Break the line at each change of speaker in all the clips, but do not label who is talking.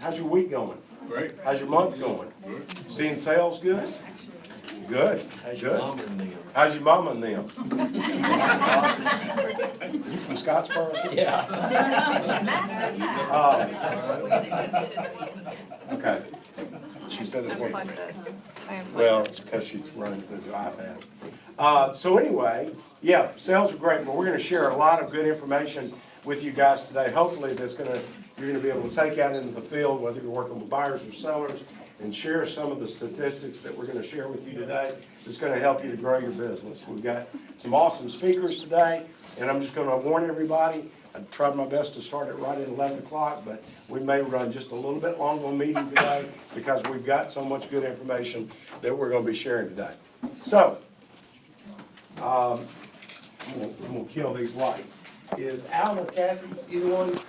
How's your week going?
Great.
How's your month going?
Good.
Seeing sales good? Good.
How's your mom and them?
How's your mama and them? You from Scottsboro?
Yeah.
Okay. She said it's working. Well, it's because she's running through the iPad. So anyway, yeah, sales are great, but we're going to share a lot of good information with you guys today. Hopefully you're going to be able to take out into the field, whether you're working with buyers or sellers, and share some of the statistics that we're going to share with you today that's going to help you to grow your business. We've got some awesome speakers today, and I'm just going to warn everybody, I tried my best to start it right at 11 o'clock, but we may run just a little bit long on meeting today because we've got so much good information that we're going to be sharing today. So, I'm going to kill these lights. Is Alan or Kathy, either one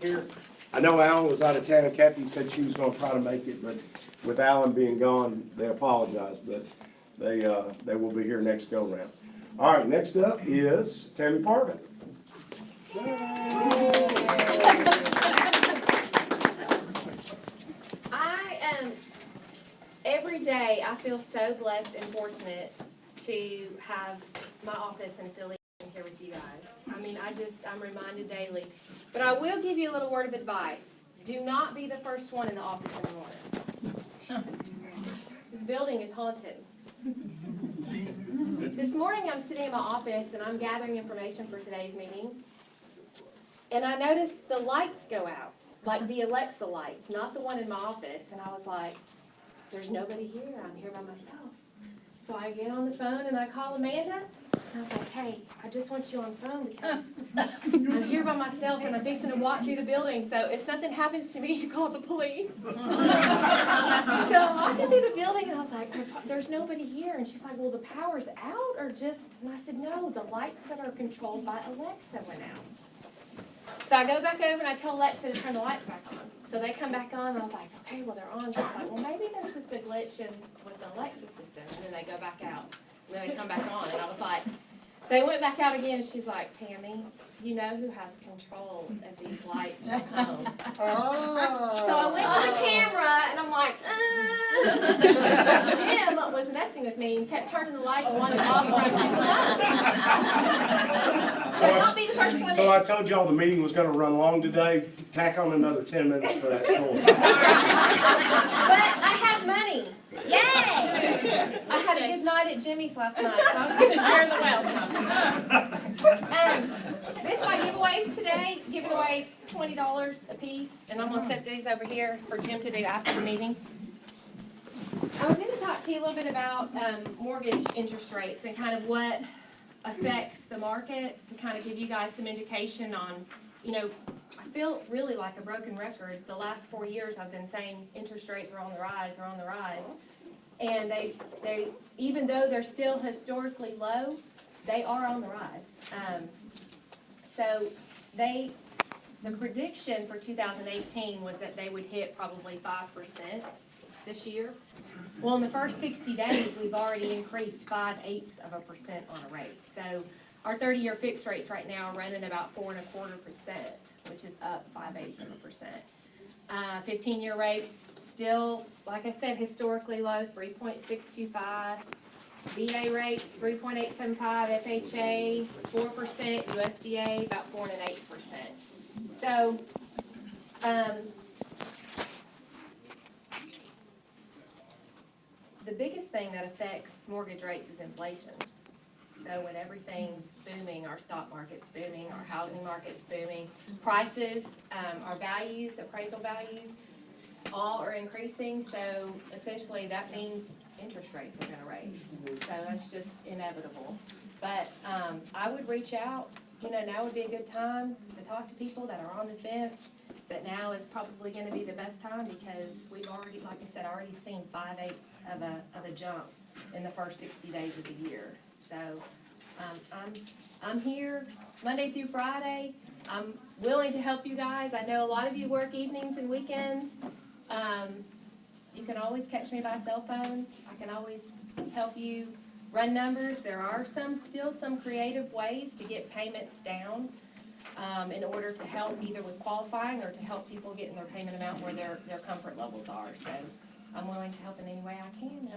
here? I know Alan was out of town. Kathy said she was going to try to make it, but with Alan being gone, they apologize, but they will be here next go round. All right, next up is Tammy Parvin.
Every day I feel so blessed and fortunate to have my office in Philly here with you guys. I mean, I'm reminded daily. But I will give you a little word of advice. Do not be the first one in the office in the morning. This building is haunted. This morning I'm sitting in my office and I'm gathering information for today's meeting. And I noticed the lights go out, like the Alexa lights, not the one in my office. And I was like, there's nobody here. I'm here by myself. So I get on the phone and I call Amanda. And I was like, hey, I just want you on the phone because I'm here by myself and I'm fixing to walk through the building. So if something happens to me, you call the police. So I'm walking through the building and I was like, there's nobody here. And she's like, well, the power's out or just, and I said, no, the lights that are controlled by Alexa went out. So I go back over and I tell Alexa to turn the lights back on. So they come back on and I was like, okay, well, they're on. She's like, well, maybe there's just a glitch with the Alexa system. And then they go back out. And then they come back on. And I was like, they went back out again and she's like, Tammy, you know who has control of these lights from home. Oh. So I went to the camera and I'm like, Jim was messing with me and kept turning the lights on and off from his phone. So don't be the first one.
So I told y'all the meeting was going to run long today. Tack on another 10 minutes for that story.
But I have money. Yay! I had a good night at Jimmy's last night, so I was going to share the wealth. This is my giveaways today. Giving away $20 a piece, and I'm going to set these over here for Jim to do after the meeting. I was going to talk to you a little bit about mortgage interest rates and kind of what affects the market to kind of give you guys some indication on, you know, I feel really like a broken record. The last 4 years I've been saying interest rates are on the rise, are on the rise. And they even though they're still historically low, they are on the rise. So the prediction for 2018 was that they would hit probably 5% this year. Well, in the first 60 days, we've already increased 5/8% on a rate. So our 30-year fixed rates right now are running about 4.25%, which is up 5/8%. 15-year rates still, like I said, historically low, 3.625. VA rates 3.875, FHA 4%, USDA about 4.8%. So the biggest thing that affects mortgage rates is inflation. So when everything's booming, our stock market's booming, our housing market's booming, prices, our values, appraisal values, all are increasing. So essentially that means interest rates are going to raise. So that's just inevitable. But I would reach out. You know, now would be a good time to talk to people that are on the fence. But now is probably going to be the best time because we've already, like I said, already seen 5/8 of a jump in the first 60 days of the year. So I'm here Monday through Friday. I'm willing to help you guys. I know a lot of you work evenings and weekends. You can always catch me by cell phone. I can always help you run numbers. There are still some creative ways to get payments down. in order to help either with qualifying or to help people get in their payment amount where their comfort levels are. So I'm willing to help in any way I can.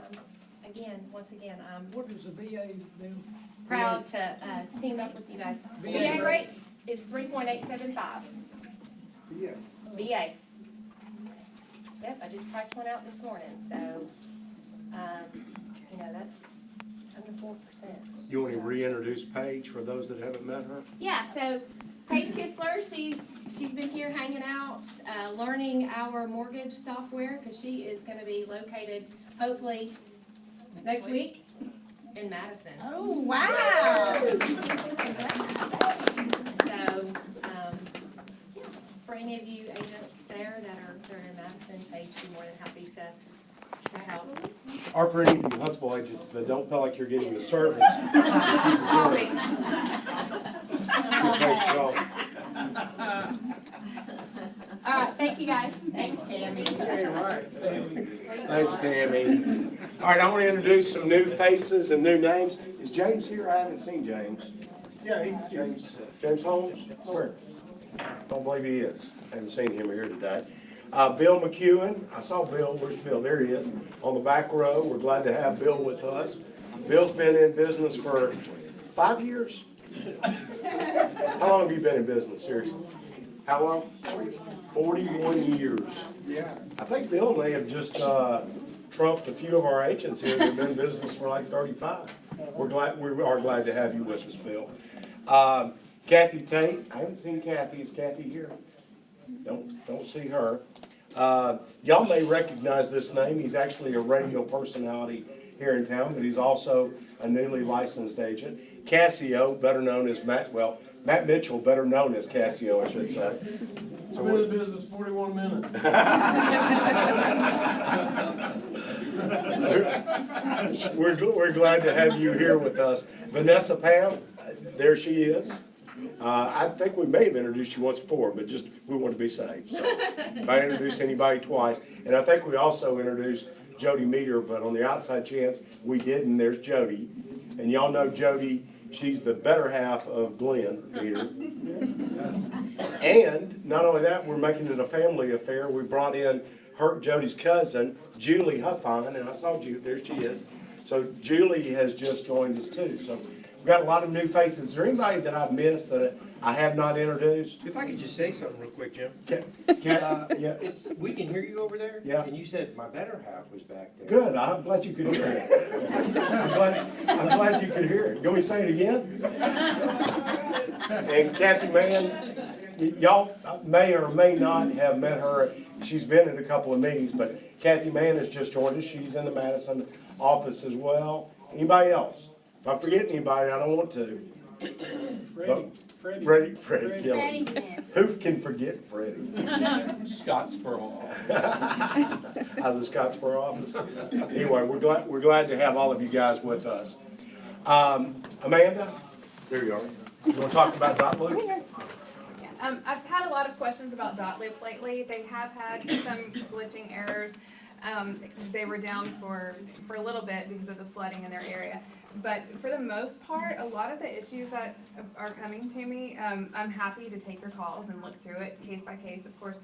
Once again,
What does the VA do?
proud to team up with you guys. VA rates is 3.875.
Yeah.
VA. Yep, I just priced one out this morning, so, that's under 4%.
You want to reintroduce Paige for those that haven't met her?
Yeah, so Paige Kistler, she's been here hanging out, learning our mortgage software, because she is gonna be located, hopefully, next week in Madison.
Oh, wow.
So, for any of you agents there that are in Madison, Paige would be more than happy to help.
Or for any of you Huntsville agents that don't feel like you're getting the service that you deserve.
All right, thank you guys.
Thanks, Tammy.
Thanks, Tammy. All right, I want to introduce some new faces and new names. Is James here? I haven't seen James. Yeah, he's James. James Holmes? Where? Don't believe he is. I haven't seen him here today. Bill McEwen. I saw Bill. Where's Bill? There he is on the back row. We're glad to have Bill with us. Bill's been in business for 5 years. How long have you been in business, seriously? How long? 41 years. Yeah. I think Bill may have just trumped a few of our agents here that have been in business for like 35. We are glad to have you with us, Bill. Kathy Tate. I haven't seen Kathy. Is Kathy here? Don't see her. Y'all may recognize this name. He's actually a radio personality here in town, but he's also a newly licensed agent. Cassio, better known as Matt Mitchell, better known as Cassio, I should say.
So we're in the business 41 minutes.
We're glad to have you here with us. Vanessa Pam, there she is. I think we may have introduced you once before, but just we want to be safe. So if I introduce anybody twice, and I think we also introduced Jody Meter, but on the outside chance we didn't, there's Jody. And y'all know Jody, she's the better half of Glenn Meter. And not only that, we're making it a family affair. We brought in Jody's cousin, Julie Huffine, and I saw Julie, there she is. So Julie has just joined us too. So we've got a lot of new faces. Is there anybody that I've missed that I have not introduced?
If I could just say something real quick, Jim.
Yeah.
We can hear you over there?
Yeah.
And you said my better half was back there.
Good, I'm glad you could hear it. I'm glad you could hear it. You want me to say it again? And Kathy Mann, y'all may or may not have met her. She's been in a couple of meetings, but Kathy Mann has just joined us. She's in the Madison office as well. Anybody else? If I forget anybody, I don't want to. Freddie Kelly. Who can forget Freddie?
Scottsboro.
Out of the Scottsboro office. Anyway, we're glad to have all of you guys with us. Amanda, there you are. You want to talk about Dot Loop?
I've had a lot of questions about Dot Loop lately. They have had some glitching errors. They were down for a little bit because of the flooding in their area. But for the most part, a lot of the issues that are coming to me, I'm happy to take your calls and look through it case by case, of course.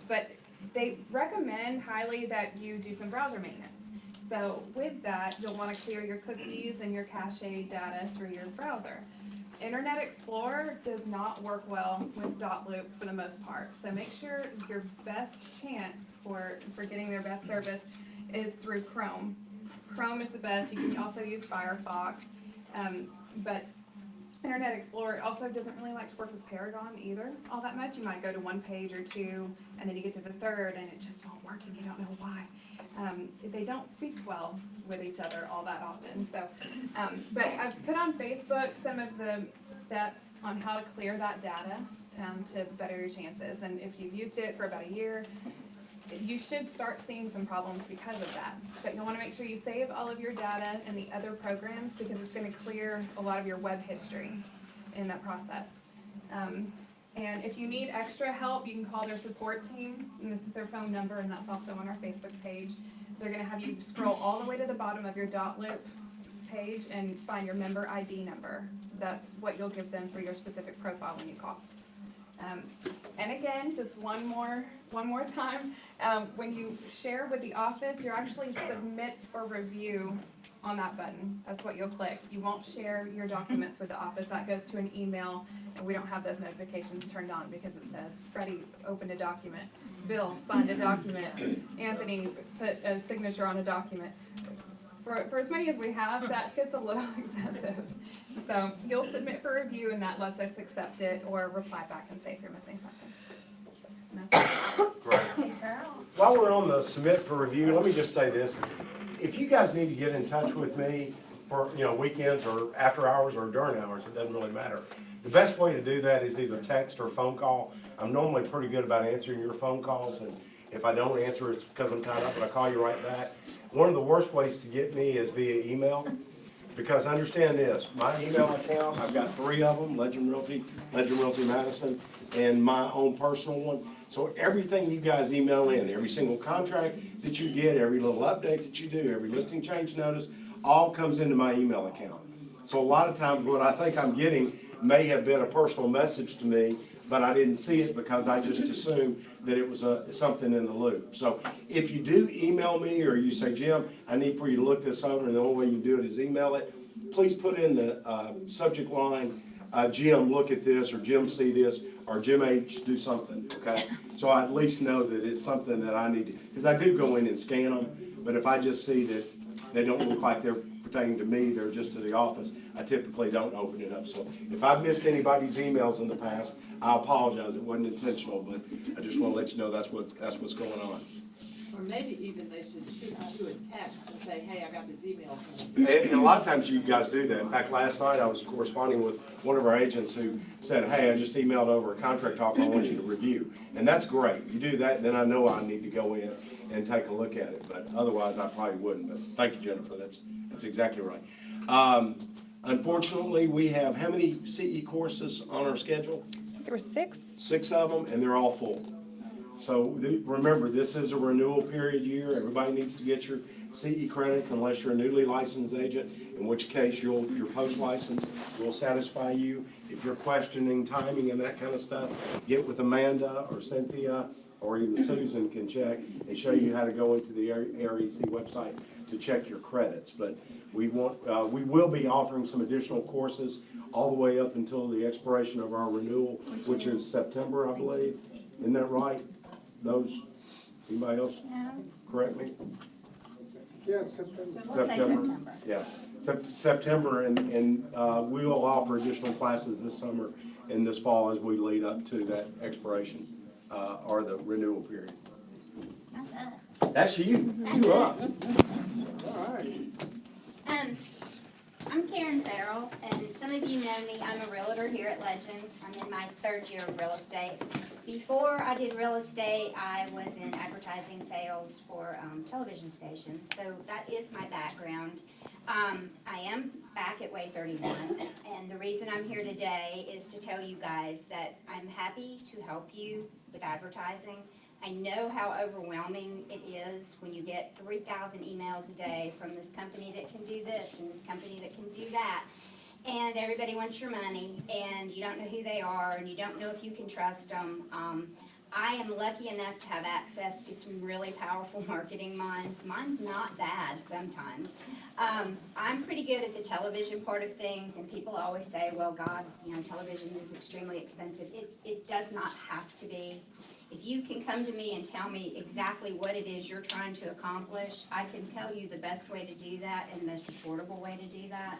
But they recommend highly that you do some browser maintenance. So with that, you'll want to clear your cookies and your cache data through your browser. Internet Explorer does not work well with Dot Loop for the most part. So make sure your best chance for getting their best service is through Chrome. Chrome is the best. You can also use Firefox. But Internet Explorer also doesn't really like to work with Paragon either all that much. You might go to one page or two, and then you get to the third, and it just won't work, and you don't know why. They don't speak well with each other all that often. So, but I've put on Facebook some of the steps on how to clear that data to better your chances. And if you've used it for about a year, you should start seeing some problems because of that. But you'll want to make sure you save all of your data in the other programs because it's going to clear a lot of your web history in that process. And if you need extra help, you can call their support team. And this is their phone number, and that's also on our Facebook page. They're going to have you scroll all the way to the bottom of your Dot Loop page and find your member ID number. That's what you'll give them for your specific profile when you call. And again, just one more time, when you share with the office, you're actually submit for review on that button. That's what you'll click. You won't share your documents with the office. That goes to an email, and we don't have those notifications turned on because it says Freddie opened a document, Bill signed a document, Anthony put a signature on a document. For as many as we have, that gets a little excessive. So you'll submit for review, and that lets us accept it or reply back and say if you're missing something. And that's it.
Great. While we're on the submit for review, let me just say this. If you guys need to get in touch with me for, weekends or after hours or during hours, it doesn't really matter. The best way to do that is either text or phone call. I'm normally pretty good about answering your phone calls, and if I don't answer, it's because I'm tied up, but I call you right back. One of the worst ways to get me is via email, because understand this, my email account, I've got 3 of them, Legend Realty Madison, and my own personal one. So everything you guys email in, every single contract that you get, every little update that you do, every listing change notice, all comes into my email account. So a lot of times what I think I'm getting may have been a personal message to me, but I didn't see it because I just assumed that it was something in the loop. So if you do email me or you say, Jim, I need for you to look this over, and the only way you can do it is email it, please put in the subject line, Jim, look at this, or Jim, see this, or Jim H, do something, okay? So I at least know that it's something that I need to, because I do go in and scan them, but if I just see that they don't look like they're pertaining to me, they're just to the office, I typically don't open it up. So if I've missed anybody's emails in the past, I apologize, it wasn't intentional, but I just want to let you know that's what's going on.
Or maybe even they should shoot you a text and say, hey, I got this email from you.
And a lot of times you guys do that. In fact, last night I was corresponding with one of our agents who said, hey, I just emailed over a contract offer I want you to review. And that's great. You do that, then I know I need to go in and take a look at it. But otherwise, I probably wouldn't. But thank you, Jennifer. That's exactly right. Unfortunately, we have how many CE courses on our schedule?
There were 6.
6 of them, and they're all full. So remember, this is a renewal period year. Everybody needs to get your CE credits unless you're a newly licensed agent, in which case your post-license will satisfy you. If you're questioning timing and that kind of stuff, get with Amanda or Cynthia or even Susan can check and show you how to go into the REC website to check your credits. But we will be offering some additional courses all the way up until the expiration of our renewal, which is September, I believe. Isn't that right? Anybody else correct me?
We'll say September.
Yeah, September, and we will offer additional classes this summer and this fall as we lead up to that expiration, or the renewal period.
That's us.
That's you. You up. All right.
I'm Karen Farrell, and some of you know me. I'm a realtor here at Legend. I'm in my 3rd year of real estate. Before I did real estate, I was in advertising sales for television stations, so that is my background. I am back at Way 31, and the reason I'm here today is to tell you guys that I'm happy to help you with advertising. I know how overwhelming it is when you get 3,000 emails a day from this company that can do this and this company that can do that. And everybody wants your money, and you don't know who they are, and you don't know if you can trust them. I am lucky enough to have access to some really powerful marketing minds. Mine's not bad sometimes. I'm pretty good at the television part of things, and people always say, well, God, television is extremely expensive. It does not have to be. If you can come to me and tell me exactly what it is you're trying to accomplish, I can tell you the best way to do that and the most affordable way to do that.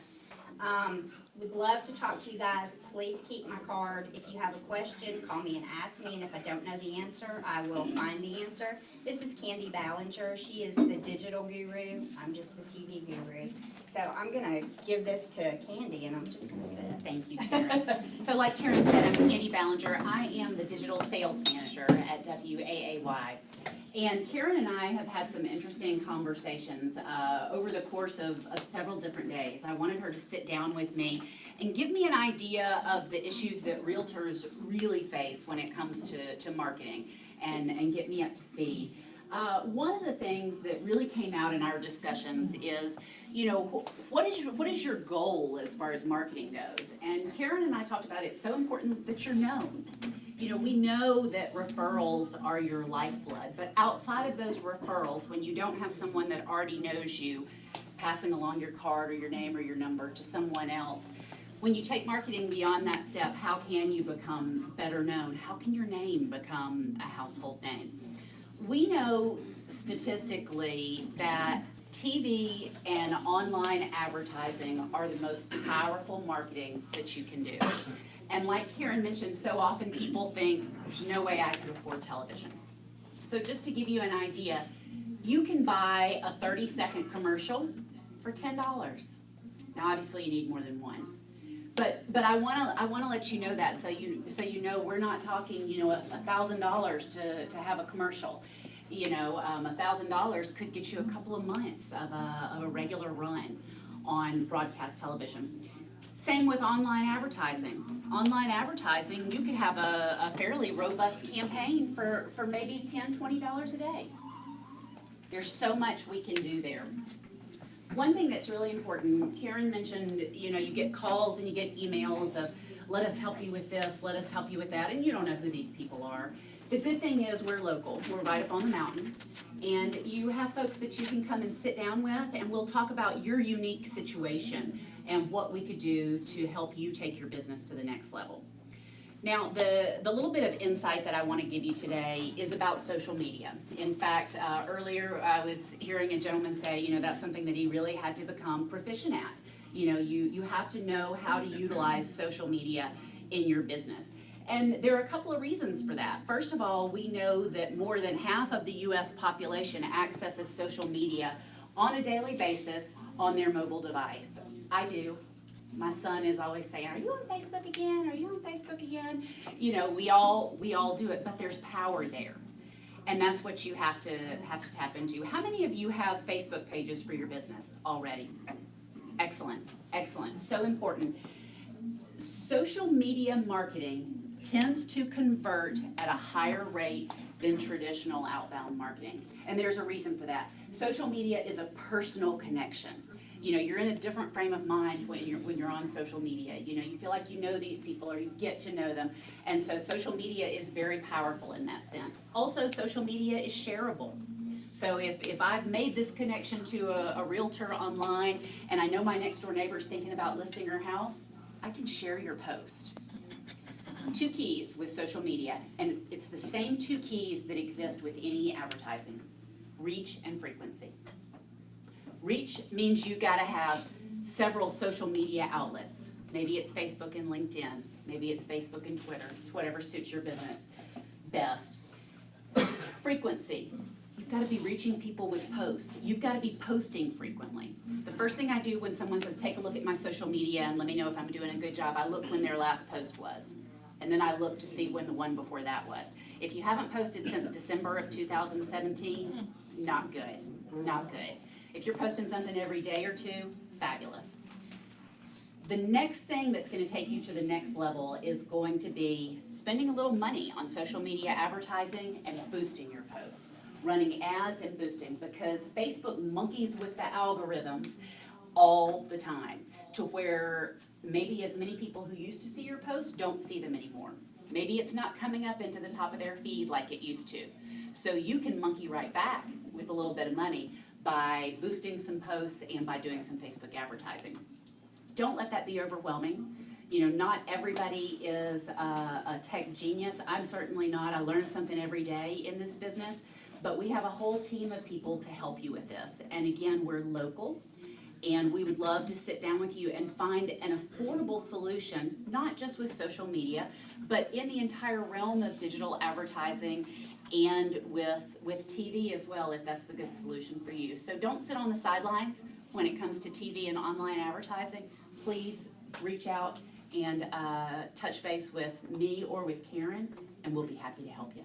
Would love to talk to you guys. Please keep my card. If you have a question, call me and ask me, and if I don't know the answer, I will find the answer. This is Candy Ballinger. She is the digital guru. I'm just the TV guru. So I'm going to give this to Candy, and I'm just going to sit.
Thank you, Karen. So like Karen said, I'm Candy Ballinger. I am the digital sales manager at WAAY. And Karen and I have had some interesting conversations over the course of several different days. I wanted her to sit down with me and give me an idea of the issues that realtors really face when it comes to marketing and get me up to speed. One of the things that really came out in our discussions is, you know, what is your goal as far as marketing goes? And Karen and I talked about it's so important that you're known. You know, we know that referrals are your lifeblood, but outside of those referrals, when you don't have someone that already knows you, passing along your card or your name or your number to someone else, when you take marketing beyond that step, how can you become better known? How can your name become a household name? We know statistically that TV and online advertising are the most powerful marketing that you can do. And like Karen mentioned, so often people think, there's no way I could afford television. So just to give you an idea, you can buy a 30-second commercial for $10. Now obviously you need more than one. But I wanna let you know that so you know we're not talking, you know, $1,000 to have a commercial. You know, $1,000 could get you a couple of months of a regular run on broadcast television. Same with online advertising. Online advertising, you could have a fairly robust campaign for maybe $10, $20 a day. There's so much we can do there. One thing that's really important, Karen mentioned, you know, you get calls and you get emails of, let us help you with this, let us help you with that, and you don't know who these people are. The good thing is we're local, we're right up on the mountain, and you have folks that you can come and sit down with, and we'll talk about your unique situation and what we could do to help you take your business to the next level. Now, the little bit of insight that I want to give you today is about social media. In fact, earlier I was hearing a gentleman say, you know, that's something that he really had to become proficient at. You know, you have to know how to utilize social media in your business. And there are a couple of reasons for that. First of all, we know that more than half of the U.S. population accesses social media on a daily basis on their mobile device. I do. My son is always saying, are you on Facebook again? Are you on Facebook again? You know, we all do it, but there's power there. And that's what you have to tap into. How many of you have Facebook pages for your business already? Excellent, excellent, so important. Social media marketing tends to convert at a higher rate than traditional outbound marketing. And there's a reason for that. Social media is a personal connection. You know, you're in a different frame of mind when you're on social media. You know, you feel like you know these people or you get to know them. And so social media is very powerful in that sense. Also, social media is shareable. So if I've made this connection to a realtor online and I know my next door neighbor's thinking about listing her house, I can share your post. Two keys with social media, and it's the same two keys that exist with any advertising: reach and frequency. Reach means you gotta have several social media outlets. Maybe it's Facebook and LinkedIn, maybe it's Facebook and Twitter, it's whatever suits your business best. Frequency, you've gotta be reaching people with posts. You've gotta be posting frequently. The first thing I do when someone says, take a look at my social media and let me know if I'm doing a good job, I look when their last post was. And then I look to see when the one before that was. If you haven't posted since December of 2017, not good, not good. If you're posting something every day or two, fabulous. The next thing that's gonna take you to the next level is going to be spending a little money on social media advertising and boosting your posts. Running ads and boosting, because Facebook monkeys with the algorithms all the time to where maybe as many people who used to see your posts don't see them anymore. Maybe it's not coming up into the top of their feed like it used to. So you can monkey right back with a little bit of money by boosting some posts and by doing some Facebook advertising. Don't let that be overwhelming. You know, not everybody is a tech genius. I'm certainly not. I learn something every day in this business, but we have a whole team of people to help you with this. And again, we're local. And we would love to sit down with you and find an affordable solution, not just with social media, but in the entire realm of digital advertising and with TV as well, if that's the good solution for you. So don't sit on the sidelines when it comes to TV and online advertising. Please reach out and touch base with me or with Karen, and we'll be happy to help you.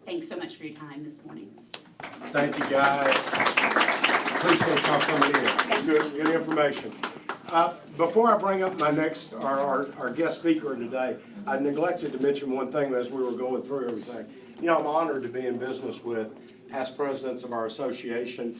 Thanks so much for your time this morning.
Thank you, guys. Appreciate y'all coming in. Good information. Before I bring up my next, our guest speaker today, I neglected to mention one thing as we were going through everything. You know, I'm honored to be in business with past presidents of our association.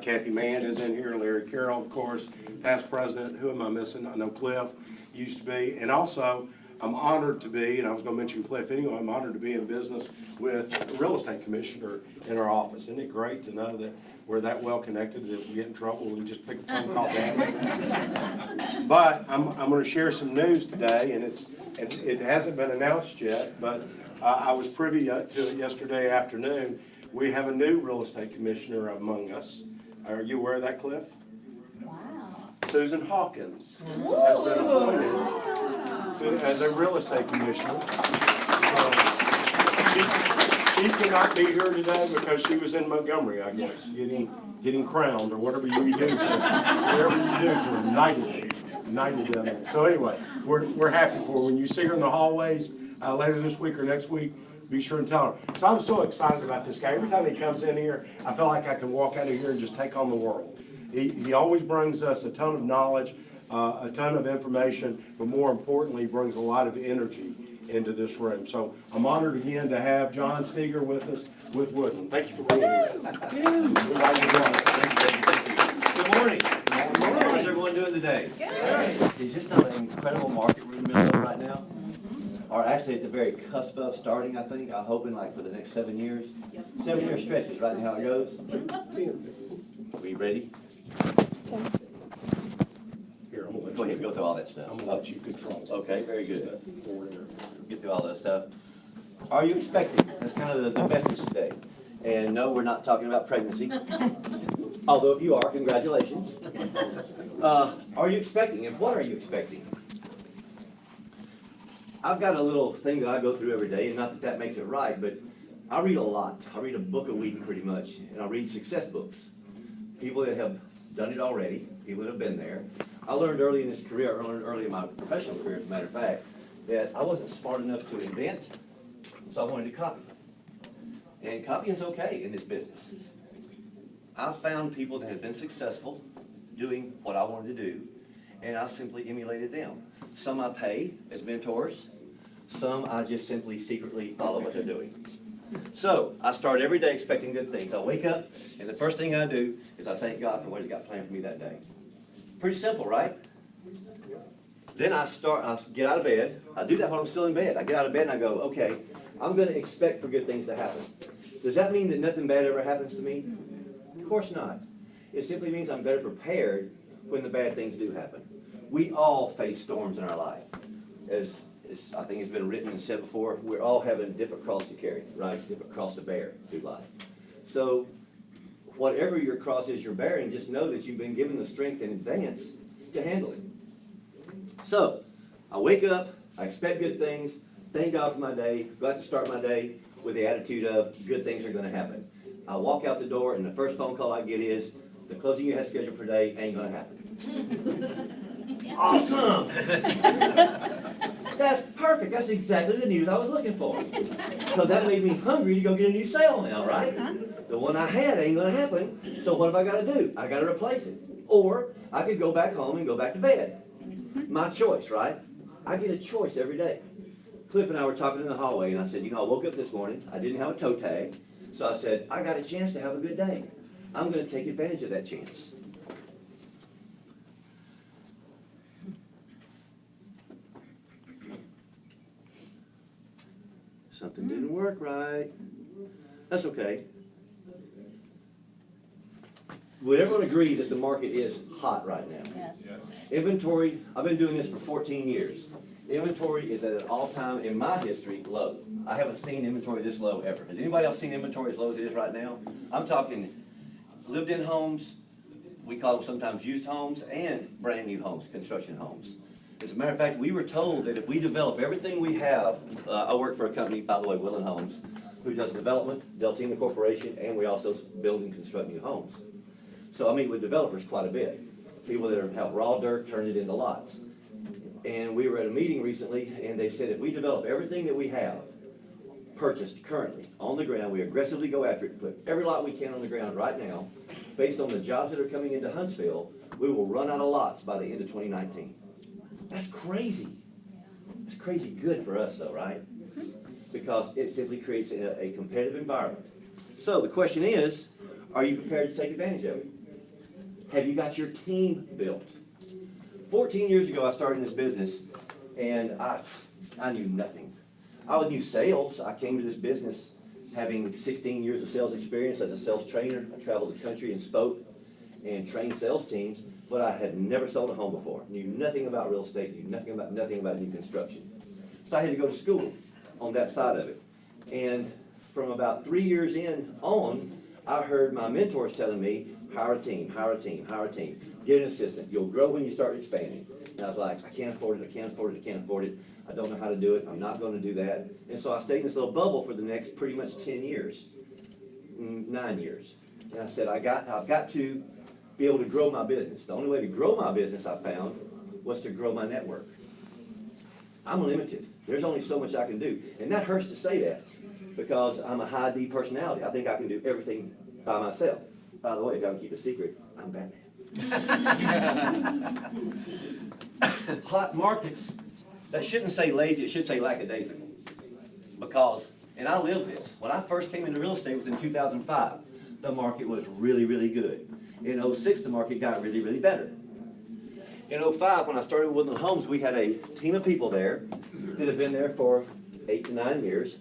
Kathy Mann is in here, Larry Carroll, of course, past president. Who am I missing? I know Cliff used to be. And also, I'm honored to be, and I was gonna mention Cliff anyway, I'm honored to be in business with a real estate commissioner in our office. Isn't it great to know that we're that well connected that if we get in trouble, we just pick the phone call down? But I'm gonna share some news today, and it hasn't been announced yet, but I was privy to it yesterday afternoon. We have a new real estate commissioner among us. Are you aware of that, Cliff?
Wow.
Susan Hawkins has been appointed as a real estate commissioner. So, she cannot be here today because she was in Montgomery, I guess, getting crowned or whatever you do to her, knighted them. So anyway, we're happy for her. When you see her in the hallways later this week or next week, be sure and tell her. So I'm so excited about this guy. Every time he comes in here, I feel like I can walk out of here and just take on the world. He always brings us a ton of knowledge, a ton of information, but more importantly, brings a lot of energy into this room. So I'm honored again to have John Steger with us with Woodland. Thank you for being here.
Good morning. How's everyone doing today? Good. Is this not an incredible market we're in the middle of right now? Or actually at the very cusp of starting, I think. I'm hoping like for the next 7 years. 7-year stretches, right now how it goes. Are you ready?
Here, I'm gonna let
Go ahead,
you,
go through all that stuff.
I'm gonna let you control.
Okay, very good. Get through all that stuff. Are you expecting? That's kind of the message today. And no, we're not talking about pregnancy. Although if you are, congratulations. Are you expecting? And what are you expecting? I've got a little thing that I go through every day, and not that that makes it right, but I read a lot. I read a book a week pretty much, and I read success books. People that have done it already, people that have been there. I learned early in this career, early in my professional career, as a matter of fact, that I wasn't smart enough to invent, so I wanted to copy. And copying's okay in this business. I found people that had been successful doing what I wanted to do, and I simply emulated them. Some I pay as mentors, some I just simply secretly follow what they're doing. So I start every day expecting good things. I wake up, and the first thing I do is I thank God for what He's got planned for me that day. Pretty simple, right? Then I get out of bed. I do that when I'm still in bed. I get out of bed and I go, okay, I'm going to expect for good things to happen. Does that mean that nothing bad ever happens to me? Of course not. It simply means I'm better prepared when the bad things do happen. We all face storms in our life. As I think it's been written and said before, we're all having a different cross to carry, right? Different cross to bear through life. So whatever your cross is you're bearing, just know that you've been given the strength in advance to handle it. So I wake up, I expect good things, thank God for my day, go out to start my day with the attitude of good things are going to happen. I walk out the door and the first phone call I get is, the closing you had scheduled for today ain't going to happen. Awesome! That's perfect. That's exactly the news I was looking for. Because that made me hungry to go get a new sale now, right? The one I had ain't going to happen. So what have I got to do? I got to replace it. Or I could go back home and go back to bed. My choice, right? I get a choice every day. Cliff and I were talking in the hallway, and I said, you know, I woke up this morning. I didn't have a toe tag. So I said, I got a chance to have a good day. I'm going to take advantage of that chance. Something didn't work right. That's okay. Would everyone agree that the market is hot right now?
Yes.
Inventory, I've been doing this for 14 years. Inventory is at an all-time, in my history, low. I haven't seen inventory this low ever. Has anybody else seen inventory as low as it is right now? I'm talking lived-in homes, we call them sometimes used homes, and brand-new homes, construction homes. As a matter of fact, we were told that if we develop everything we have, I work for a company, by the way, Willen Homes, who does development, Deltina Corporation, and we also build and construct new homes. So I meet with developers quite a bit, people that have raw dirt, turned it into lots. And we were at a meeting recently, and they said if we develop everything that we have purchased currently on the ground, we aggressively go after it, put every lot we can on the ground right now, based on the jobs that are coming into Huntsville, we will run out of lots by the end of 2019. That's crazy. That's crazy good for us though, right? because it simply creates a competitive environment. So the question is, are you prepared to take advantage of it? Have you got your team built? 14 years ago, I started in this business, and I knew nothing. I knew sales. I came to this business having 16 years of sales experience as a sales trainer. I traveled the country and spoke and trained sales teams, but I had never sold a home before. Knew nothing about real estate, knew nothing about new construction. So I had to go to school on that side of it. And from about 3 years in on, I heard my mentors telling me, hire a team, hire a team, hire a team. Get an assistant. You'll grow when you start expanding. And I was like, I can't afford it, I can't afford it, I can't afford it. I don't know how to do it. I'm not going to do that. And so I stayed in this little bubble for the next pretty much 10 years, 9 years. And I said, I've got to be able to grow my business. The only way to grow my business, I found, was to grow my network. I'm limited. There's only so much I can do. And that hurts to say that because I'm a high D personality. I think I can do everything by myself. By the way, if y'all can keep a secret, I'm Batman. Hot markets, that shouldn't say lazy, it should say lackadaisical. Because, and I live this, when I first came into real estate, it was in 2005. The market was really, really good. In 06, the market got really, really better. In 05, when I started with Woodland Homes, we had a team of people there that had been there for 8 to 9 years.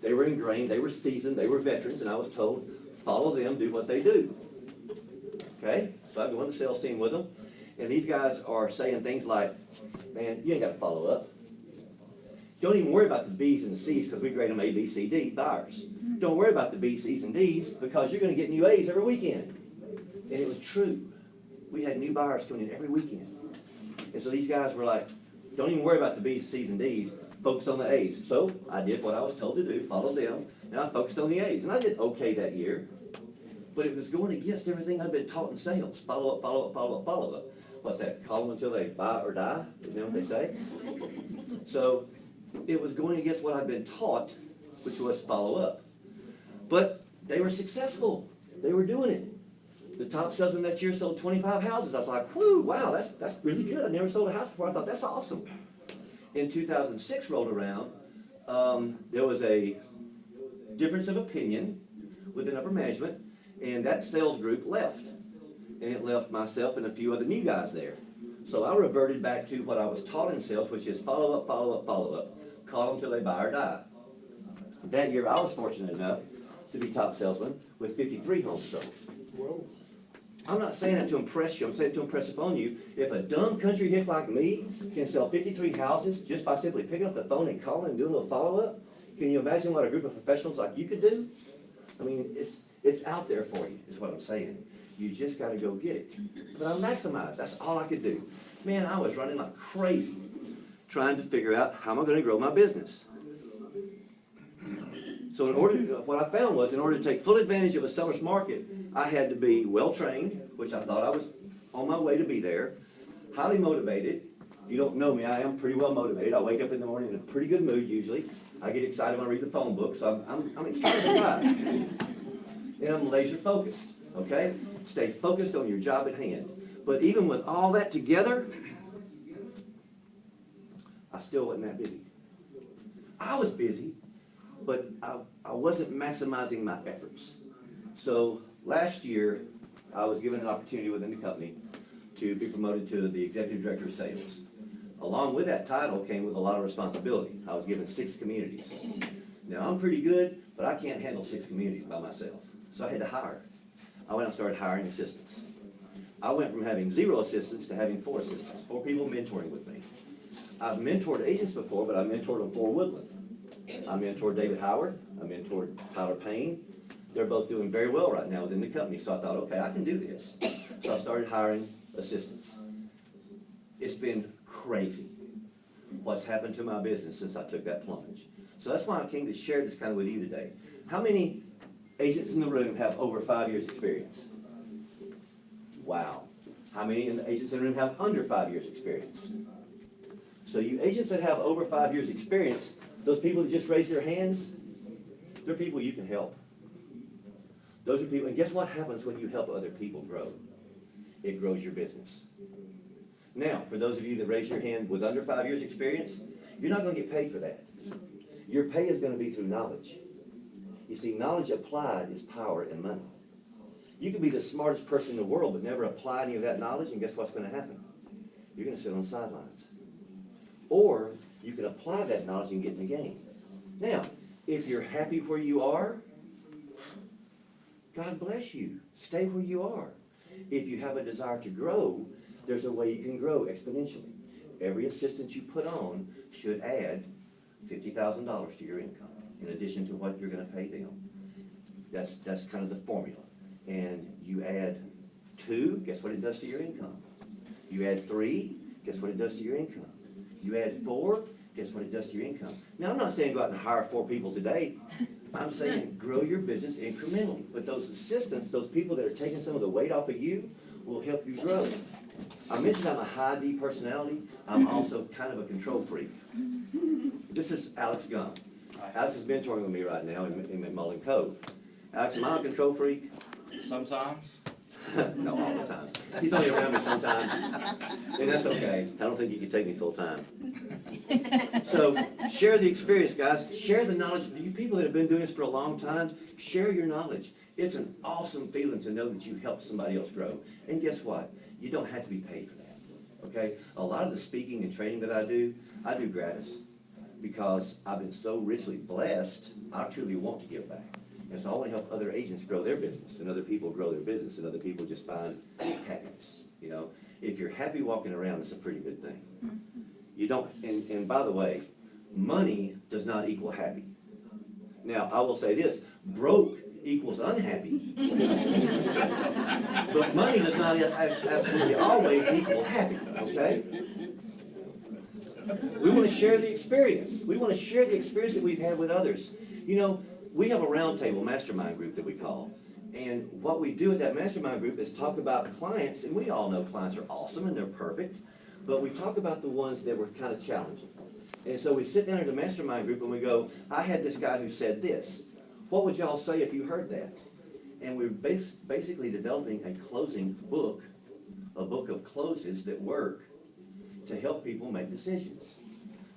They were ingrained, they were seasoned, they were veterans, and I was told, follow them, do what they do. Okay? So I go on the sales team with them, and these guys are saying things like, man, you ain't got to follow up. Don't even worry about the B's and the C's because we grade them A, B, C, D, buyers. Don't worry about the B's, C's, and D's because you're going to get new A's every weekend. And it was true. We had new buyers coming in every weekend. And so these guys were like, don't even worry about the B's, C's, and D's. Focus on the A's. So I did what I was told to do, followed them, and I focused on the A's. And I did okay that year. But it was going against everything I'd been taught in sales. Follow up, follow up, follow up, follow up. What's that? Call them until they buy or die? Isn't that what they say? So it was going against what I'd been taught, which was follow up. But they were successful. They were doing it. The top salesman that year sold 25 houses. I was like, whoo, wow, that's really good. I never sold a house before. I thought, that's awesome. In 2006 rolled around, there was a difference of opinion within upper management, and that sales group left. And it left myself and a few other new guys there. So I reverted back to what I was taught in sales, which is follow up, follow up, follow up. Call them till they buy or die. That year I was fortunate enough to be top salesman with 53 homes sold.
Whoa.
I'm not saying that to impress you, I'm saying it to impress upon you. If a dumb country hick like me can sell 53 houses just by simply picking up the phone and calling and doing a little follow-up, can you imagine what a group of professionals like you could do? I mean, it's out there for you, is what I'm saying. You just got to go get it. But I maximized. That's all I could do. Man, I was running like crazy trying to figure out how am I going to grow my business. So what I found was in order to take full advantage of a seller's market, I had to be well-trained, which I thought I was on my way to be there, highly motivated. You don't know me, I am pretty well motivated. I wake up in the morning in a pretty good mood usually. I get excited when I read the phone book, so I'm excited about it. And I'm laser focused, okay? Stay focused on your job at hand. But even with all that together, I still wasn't that busy. I was busy, but I wasn't maximizing my efforts. So last year, I was given an opportunity within the company to be promoted to the Executive Director of Sales. Along with that title came with a lot of responsibility. I was given 6 communities. Now, I'm pretty good, but I can't handle 6 communities by myself. So I had to hire. I went and started hiring assistants. I went from having 0 assistants to having 4 assistants, 4 people mentoring with me. I've mentored agents before, but I mentored them for Woodland. I mentored David Howard. I mentored Tyler Payne. They're both doing very well right now within the company. So I thought, okay, I can do this. So I started hiring assistants. It's been crazy what's happened to my business since I took that plunge. So that's why I came to share this kind of with you today. How many agents in the room have over 5 years experience? Wow. How many agents in the room have under 5 years experience? So you agents that have over 5 years experience, those people that just raise their hands, they're people you can help. Those are people, and guess what happens when you help other people grow? It grows your business. Now, for those of you that raise your hand with under 5 years experience, you're not going to get paid for that. Your pay is gonna be through knowledge. You see, knowledge applied is power and money. You can be the smartest person in the world, but never apply any of that knowledge, and guess what's gonna happen? You're gonna sit on the sidelines. Or, you can apply that knowledge and get in the game. Now, if you're happy where you are, God bless you. Stay where you are. If you have a desire to grow, there's a way you can grow exponentially. Every assistant you put on should add $50,000 to your income, in addition to what you're gonna pay them. That's kind of the formula. And you add 2, guess what it does to your income? You add 3, guess what it does to your income? You add 4, guess what it does to your income? Now, I'm not saying go out and hire 4 people today. I'm saying grow your business incrementally. But those assistants, those people that are taking some of the weight off of you, will help you grow. I mentioned I'm a high D personality. I'm also kind of a control freak. This is Alex Gunn. Alex is mentoring with me right now in McMullen Cove. Alex, am I a control freak?
Sometimes.
No, all the time. He's only around me sometimes, and that's okay. I don't think you can take me full time. So, share the experience, guys. Share the knowledge. You people that have been doing this for a long time, share your knowledge. It's an awesome feeling to know that you helped somebody else grow. And guess what? You don't have to be paid for that, okay? A lot of the speaking and training that I do gratis because I've been so richly blessed, I truly want to give back. And so I want to help other agents grow their business, and other people grow their business, and other people just find happiness. You know, if you're happy walking around, it's a pretty good thing. You don't, and by the way, money does not equal happy. Now, I will say this, broke equals unhappy, but money does not absolutely always equal happy, okay? We want to share the experience. We want to share the experience that we've had with others. You know, we have a roundtable mastermind group that we call. And what we do at that mastermind group is talk about clients, and we all know clients are awesome and they're perfect, but we talk about the ones that were kind of challenging. And so we sit down at the mastermind group and we go, I had this guy who said this. What would y'all say if you heard that? And we're basically developing a closing book, a book of closes that work to help people make decisions.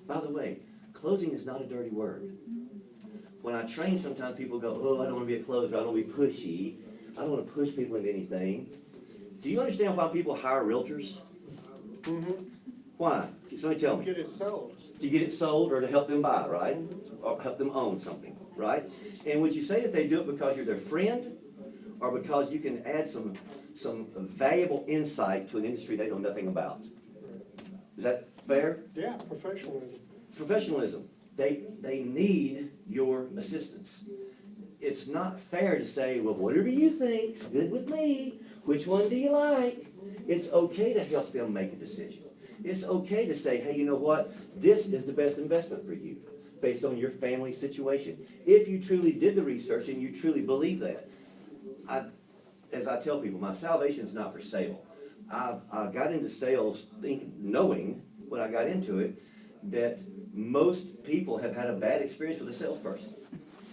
By the way, closing is not a dirty word. When I train, sometimes people go, oh, I don't want to be a closer, I don't want to be pushy, I don't want to push people into anything. Do you understand why people hire realtors?
Mm-hmm.
Why? Somebody tell me.
Get it sold.
To get it sold or to help them buy, right? Or help them own something, right? And would you say that they do it because you're their friend, or because you can add some valuable insight to an industry they know nothing about? Is that fair?
Yeah, professionalism.
Professionalism. They need your assistance. It's not fair to say, well, whatever you think's good with me. Which one do you like? It's okay to help them make a decision. It's okay to say, hey, you know what? This is the best investment for you based on your family situation. If you truly did the research and you truly believe that. As I tell people, my salvation is not for sale. I got into sales knowing when I got into it that most people have had a bad experience with a salesperson.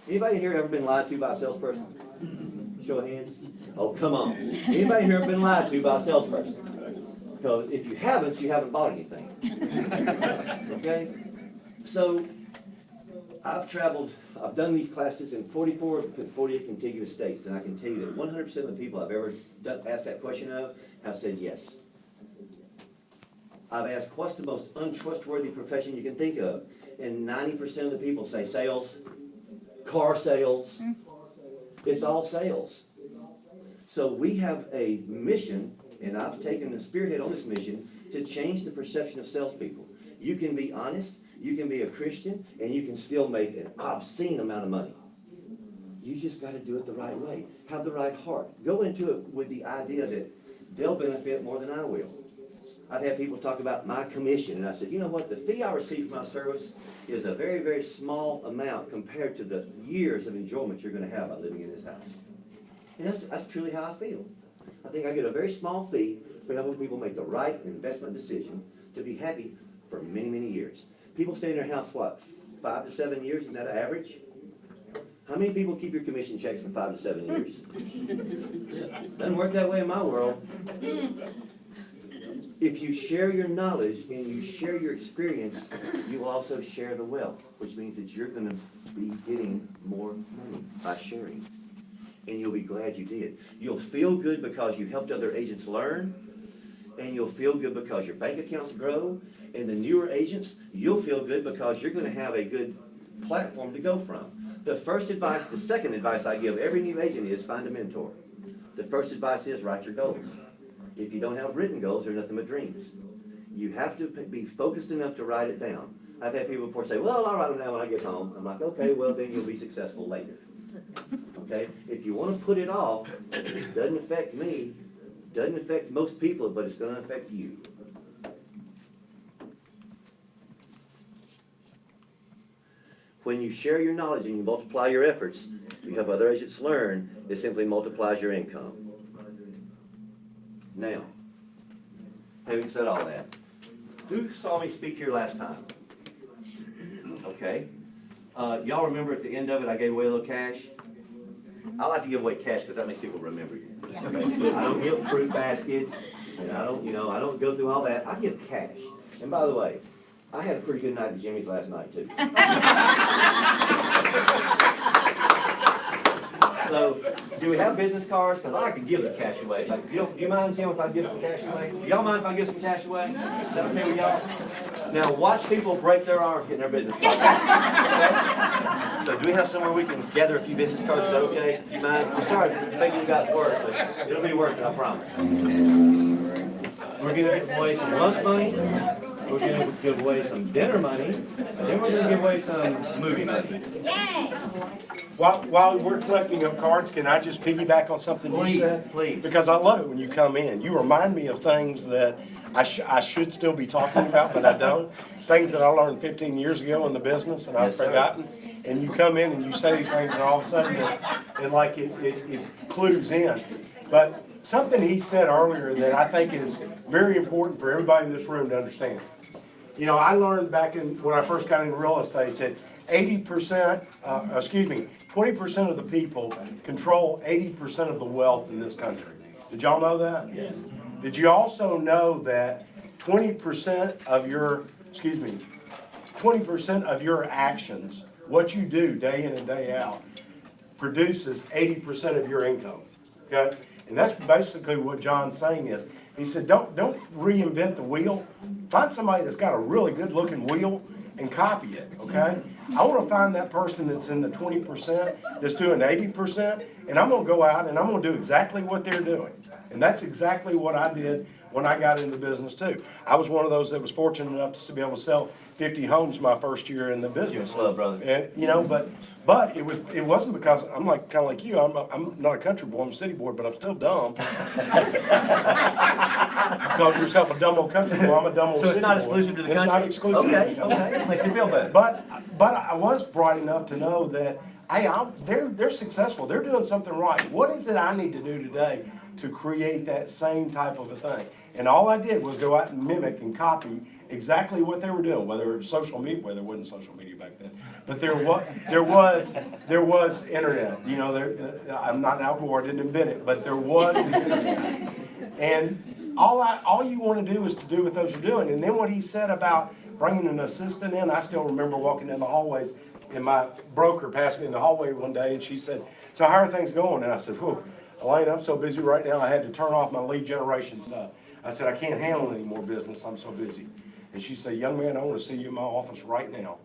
Anybody here ever been lied to by a salesperson? Show of hands. Oh, come on. Anybody here ever been lied to by a salesperson? Because if you haven't bought anything. Okay? So, I've done these classes in 48 contiguous states, and I can tell you that 100% of the people I've ever asked that question of have said yes. I've asked, what's the most untrustworthy profession you can think of? And 90% of the people say sales, car sales. It's all sales. So we have a mission, and I've taken the spearhead on this mission to change the perception of salespeople. You can be honest, you can be a Christian, and you can still make an obscene amount of money. You just got to do it the right way. Have the right heart. Go into it with the idea that they'll benefit more than I will. I've had people talk about my commission, and I said, you know what, the fee I receive for my service is a very, very small amount compared to the years of enjoyment you're going to have by living in this house. And that's truly how I feel. I think I get a very small fee for helping people make the right investment decision to be happy for many, many years. People stay in their house, what, 5 to 7 years? Isn't that an average? How many people keep your commission checks for 5 to 7 years? Doesn't work that way in my world. If you share your knowledge and you share your experience, you will also share the wealth, which means that you're gonna be getting more money by sharing. And you'll be glad you did. You'll feel good because you helped other agents learn, and you'll feel good because your bank accounts grow, and the newer agents, you'll feel good because you're gonna have a good platform to go from. The second advice I give every new agent is find a mentor. The first advice is write your goals. If you don't have written goals, they're nothing but dreams. You have to be focused enough to write it down. I've had people before say, well, I'll write them down when I get home. I'm like, okay, well, then you'll be successful later. Okay? If you want to put it off, it doesn't affect me, doesn't affect most people, but it's going to affect you. When you share your knowledge and you multiply your efforts, you help other agents learn, it simply multiplies your income. Now, having said all that, who saw me speak here last time? Okay. Y'all remember at the end of it, I gave away a little cash? I like to give away cash because that makes people remember you. Okay? I don't give fruit baskets, and I don't go through all that. I give cash. And by the way, I had a pretty good night at Jimmy's last night too. So, do we have business cards? Because I like to give the cash away. Like, do you mind, Tim, if I give some cash away? Do y'all mind if I give some cash away? Is that okay with y'all? Now, watch people break their arms getting their business cards. Okay? So, do we have somewhere we can gather a few business cards? Is that okay? Do you mind? I'm sorry to make you guys work, but it'll be worth it, I promise. We're going to give away some lunch money. We're going to give away some dinner money. And then we're going to give away some movie money.
Yay!
While we're collecting up cards, can I just piggyback on something you said?
Please.
Because I love it when you come in. You remind me of things that I should still be talking about, but I don't. Things that I learned 15 years ago in the business and I've forgotten. And you come in and you say things and all of a sudden it clues in. But something he said earlier that I think is very important for everybody in this room to understand. You know, I learned back when I first got into real estate that 20% of the people control 80% of the wealth in this country. Did y'all know that? Yeah. Did you also know that 20% of your actions, what you do day in and day out, produces 80% of your income? Okay? And that's basically what John's saying is. He said, don't reinvent the wheel. Find somebody that's got a really good looking wheel and copy it, okay? I want to find that person that's in the 20%, that's doing 80%, and I'm going to go out and I'm going to do exactly what they're doing. And that's exactly what I did when I got into business too. I was one of those that was fortunate enough to be able to sell 50 homes my first year in the business.
Love, brother.
And but it wasn't because I'm kind of like you. I'm not a country boy. I'm a city boy, but I'm still dumb. Call yourself a dumb old country boy. I'm a dumb old
So
city
it's not
boy.
exclusive to the
It's
country?
not exclusive.
Okay, makes you feel better.
But I was bright enough to know that they're successful. They're doing something right. What is it I need to do today to create that same type of a thing? And all I did was go out and mimic and copy exactly what they were doing, whether it was social media, there wasn't social media back then, but there was internet. You know, I'm not Al Gore, I didn't invent it, but there was the internet. And all you want to do is to do what those are doing. And then what he said about bringing an assistant in, I still remember walking in the hallways, and my broker passed me in the hallway one day, and she said, "So how are things going?" And I said, "Whew, Elaine, I'm so busy right now, I had to turn off my lead generation stuff." I said, "I can't handle any more business, I'm so busy." And she said, "Young man, I want to see you in my office right now."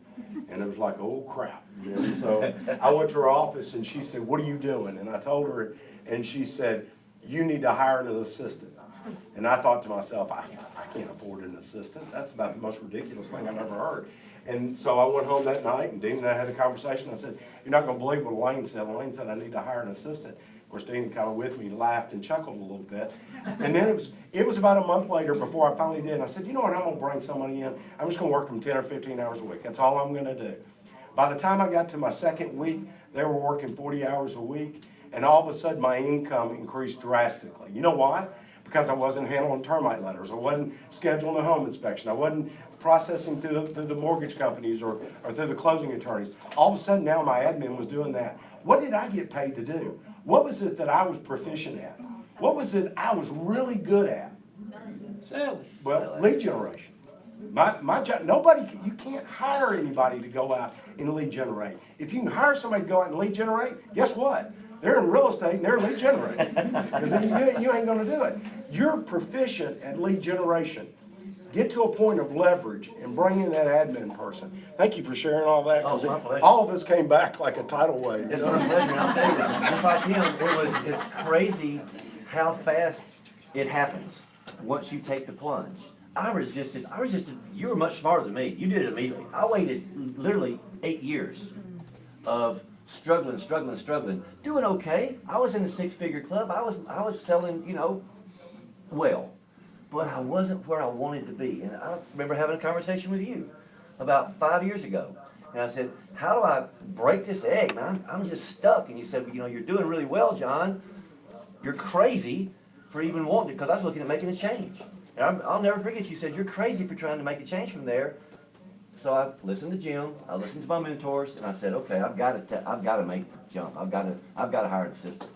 And it was like, oh crap. And so I went to her office and she said, "What are you doing?" And I told her, and she said, "You need to hire an assistant." And I thought to myself, I can't afford an assistant. That's about the most ridiculous thing I've ever heard. And so I went home that night, and Dean and I had a conversation. I said, "You're not going to believe what Elaine said." Elaine said, "I need to hire an assistant." Of course, Dean kind of with me laughed and chuckled a little bit. And then it was about a month later before I finally did. And I said, "You know what, I'm going to bring somebody in. I'm just going to work them 10 or 15 hours a week. That's all I'm going to do." By the time I got to my second week, they were working 40 hours a week. And all of a sudden, my income increased drastically. You know why? Because I wasn't handling termite letters. I wasn't scheduling a home inspection. I wasn't processing through the mortgage companies or through the closing attorneys. All of a sudden, now my admin was doing that. What did I get paid to do? What was it that I was proficient at? What was it I was really good at?
Sally.
Well, lead generation. My job, you can't hire anybody to go out and lead generate. If you can hire somebody to go out and lead generate, guess what? They're in real estate and they're lead generating. Because you ain't gonna do it. You're proficient at lead generation. Get to a point of leverage and bring in that admin person. Thank you for sharing all that, because
Oh, my pleasure.
all of us came back like a tidal wave.
It's my pleasure, and I'll tell you, just like him, it's crazy how fast it happens once you take the plunge. I resisted, you were much smarter than me, you did it immediately. I waited literally 8 years of struggling, doing okay. I was in a 6-figure club, I was selling, well, but I wasn't where I wanted to be. And I remember having a conversation with you about 5 years ago. And I said, how do I break this egg, man? I'm just stuck. And you said, you're doing really well, John. You're crazy for even wanting it, because I was looking at making a change. And I'll never forget, you said, you're crazy for trying to make a change from there. So I listened to Jim, I listened to my mentors, and I said, okay, I've got to make the jump. I've got to hire an assistant.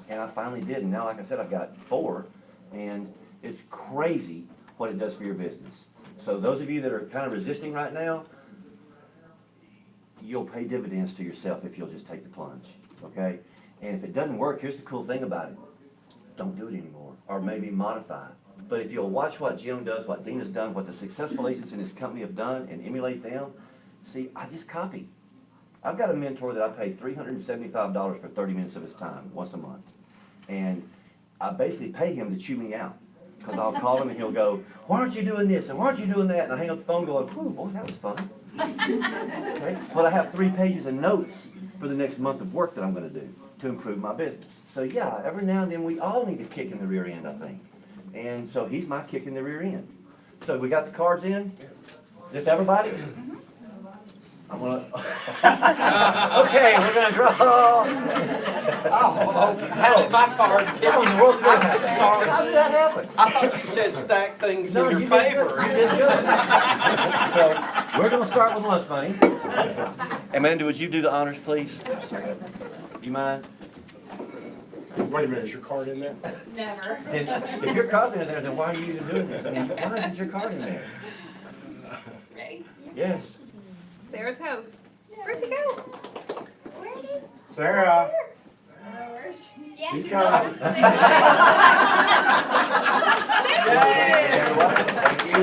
And I finally did, and now, like I said, I've got 4, and it's crazy what it does for your business. So those of you that are kind of resisting right now, you'll pay dividends to yourself if you'll just take the plunge, okay? And if it doesn't work, here's the cool thing about it. Don't do it anymore, or maybe modify it. But if you'll watch what Jim does, what Dean has done, what the successful agents in his company have done, and emulate them, see, I just copy. I've got a mentor that I paid $375 for 30 minutes of his time, once a month. And I basically pay him to chew me out. Because I'll call him and he'll go, why aren't you doing this, and why aren't you doing that? And I hang up the phone going, whew, boy, that was fun. Okay? But I have 3 pages of notes for the next month of work that I'm going to do to improve my business. So yeah, every now and then we all need a kick in the rear end, I think. And so he's my kick in the rear end. So we got the cards in? Is this everybody? I'm gonna. Okay, we're gonna draw.
How did my card get? I'm sorry.
How did that happen?
I thought you said stack things
No,
in your
you did good.
favor.
You did good. So we're gonna start with lunch money. Amanda, would you do the honors, please? Do you mind?
Wait a minute, is your card in there?
Never.
Then, if your card's in there, then why are you even doing this? I mean, why isn't your card in there?
Ready?
Yes.
Sarah Toth. Where'd she go?
Where did?
Sarah,
Where's she? Yeah.
she's coming.
Thank you.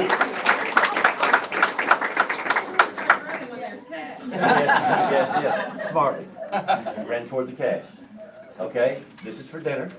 When there's cash.
Yes. Smartly. Ran toward the cash. Okay, this is for dinner.